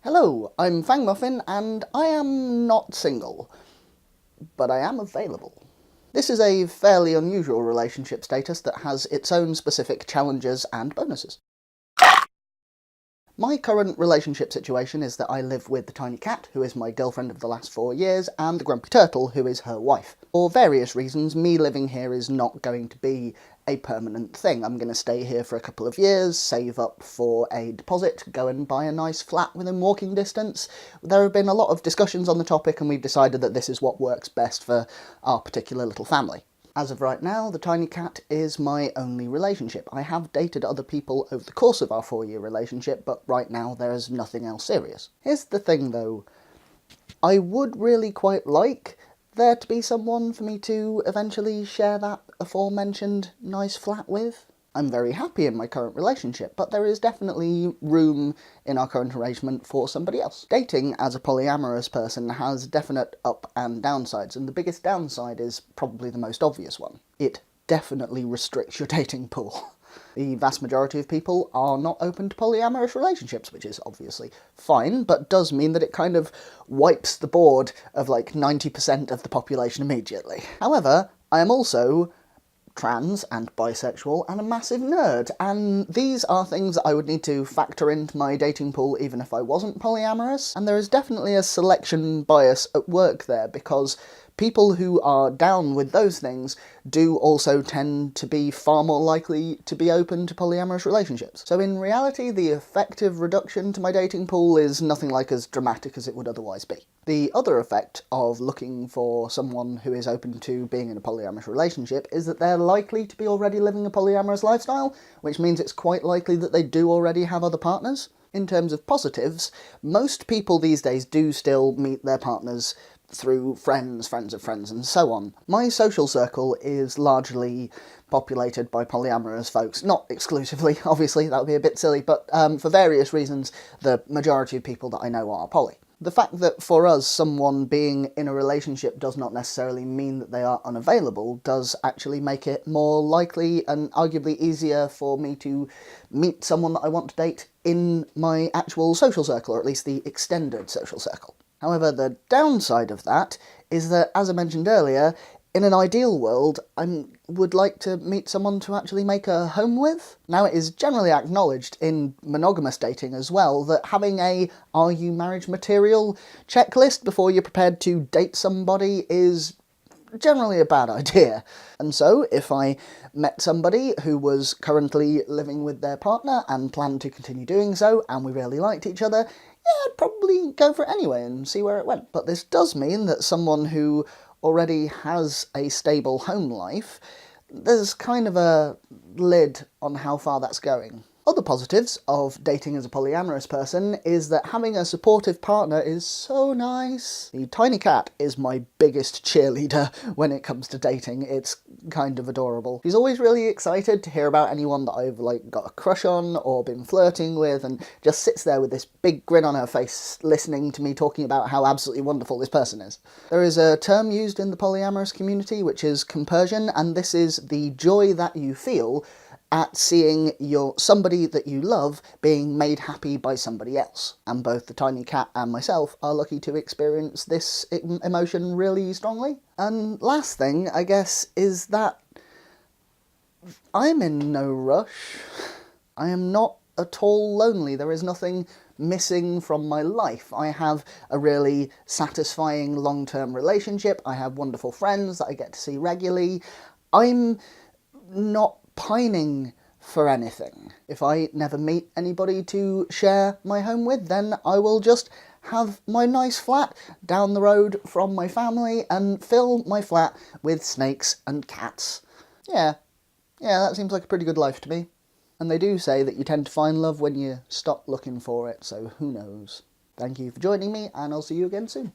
Hello, I'm Fang Muffin, and I am not single, but I am available. This is a fairly unusual relationship status that has its own specific challenges and bonuses. My current relationship situation is that I live with the tiny cat, who is my girlfriend of the last 4 years, and the grumpy turtle, who is her wife. For various reasons, me living here is not going to be a permanent thing. I'm going to stay here for a couple of years, save up for a deposit, go and buy a nice flat within walking distance. There have been a lot of discussions on the topic, and we've decided that this is what works best for our particular little family. As of right now, the tiny cat is my only relationship. I have dated other people over the course of our 4-year relationship, but right now there is nothing else serious. Here's the thing though, I would really quite like there to be someone for me to eventually share that aforementioned nice flat with. I'm very happy in my current relationship, but there is definitely room in our current arrangement for somebody else. Dating as a polyamorous person has definite up and downsides, and the biggest downside is probably the most obvious one. It definitely restricts your dating pool. The vast majority of people are not open to polyamorous relationships, which is obviously fine, but does mean that it kind of wipes the board of like 90% of the population immediately. However, I am also trans and bisexual and a massive nerd, and these are things that I would need to factor into my dating pool even if I wasn't polyamorous, and there is definitely a selection bias at work there, because people who are down with those things do also tend to be far more likely to be open to polyamorous relationships. So in reality, the effective reduction to my dating pool is nothing like as dramatic as it would otherwise be. The other effect of looking for someone who is open to being in a polyamorous relationship is that they're likely to be already living a polyamorous lifestyle, which means it's quite likely that they do already have other partners. In terms of positives, most people these days do still meet their partners through friends, friends of friends, and so on. My social circle is largely populated by polyamorous folks. Not exclusively, obviously, that would be a bit silly, but for various reasons, the majority of people that I know are poly. The fact that for us, someone being in a relationship does not necessarily mean that they are unavailable does actually make it more likely and arguably easier for me to meet someone that I want to date in my actual social circle, or at least the extended social circle. However, the downside of that is that, as I mentioned earlier, in an ideal world, I would like to meet someone to actually make a home with. Now, it is generally acknowledged in monogamous dating as well that having a "are you marriage material" checklist before you're prepared to date somebody is generally a bad idea. And so, if I met somebody who was currently living with their partner and planned to continue doing so, and we really liked each other, yeah, I'd probably go for it anyway and see where it went. But this does mean that someone who already has a stable home life, there's kind of a lid on how far that's going. Other positives of dating as a polyamorous person is that having a supportive partner is so nice. The tiny cat is my biggest cheerleader when it comes to dating. It's kind of adorable. She's always really excited to hear about anyone that I've got a crush on or been flirting with, and just sits there with this big grin on her face listening to me talking about how absolutely wonderful this person is. There is a term used in the polyamorous community which is Compersion, and this is the joy that you feel at seeing somebody that you love being made happy by somebody else. And both the tiny cat and myself are lucky to experience this emotion really strongly. And last thing, I guess, is that I'm in no rush. I am not at all lonely. There is nothing missing from my life. I have a really satisfying long-term relationship. I have wonderful friends that I get to see regularly. I'm not pining for anything. If I never meet anybody to share my home with, then I will just have my nice flat down the road from my family and fill my flat with snakes and cats. Yeah, that seems like a pretty good life to me. And they do say that you tend to find love when you stop looking for it, so who knows. Thank you for joining me, and I'll see you again soon.